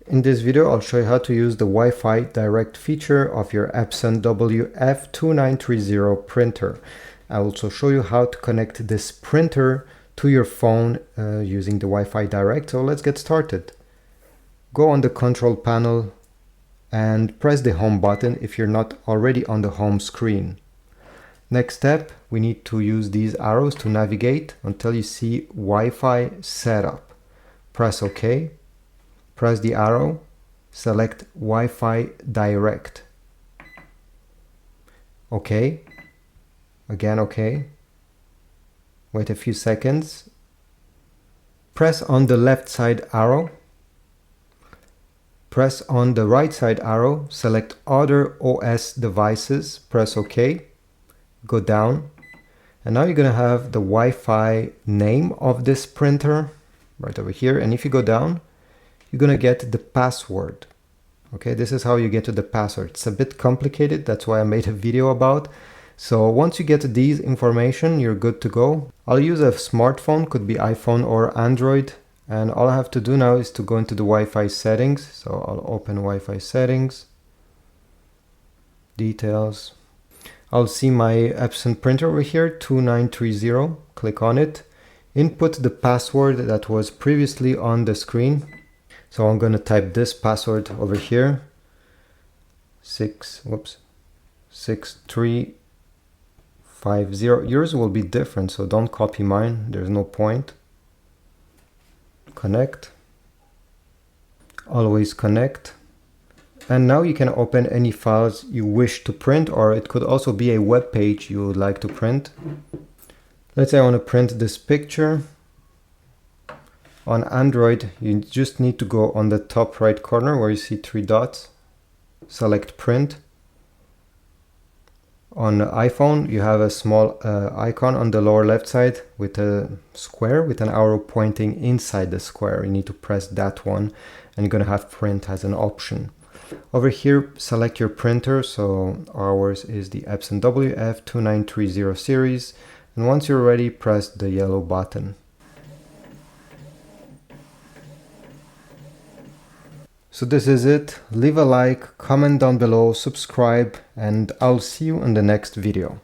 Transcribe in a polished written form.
In this video, I'll show you how to use the Wi-Fi-Direct feature of your Epson WF-2930 printer. I'll also show you how to connect this printer to your phone using the Wi-Fi-Direct. So let's get started. Go on the control panel and press the home button if you're not already on the home screen. Next step, we need to use these arrows to navigate until you see Wi-Fi setup. Press OK. Press the arrow, select Wi-Fi Direct. OK. Again OK. Wait a few seconds. Press on the left side arrow. Press on the right side arrow, select Other OS devices, press OK. Go down. And now you're going to have the Wi-Fi name of this printer right over here. And if you go down, you're going to get the password. Okay, this is how you get to the password. It's a bit complicated, that's why I made a video about. So once you get these information, you're good to go. I'll use a smartphone, could be iPhone or Android. And all I have to do now is to go into the Wi-Fi settings. So I'll open Wi-Fi settings, details. I'll see my Epson printer over here, 2930. Click on it. Input the password that was previously on the screen. So I'm going to type this password over here, 6350. Yours will be different, so don't copy mine. There's no point. Connect. Always connect. And now you can open any files you wish to print, or it could also be a web page you would like to print. Let's say I want to print this picture. On Android, you just need to go on the top right corner where you see 3 dots, select print. On iPhone, you have a small icon on the lower left side with a square with an arrow pointing inside the square. You need to press that one and you're going to have print as an option. Over here, select your printer. So ours is the Epson WF-2930 series. And once you're ready, press the yellow button. So this is it. Leave a like, comment down below, subscribe, and I'll see you in the next video.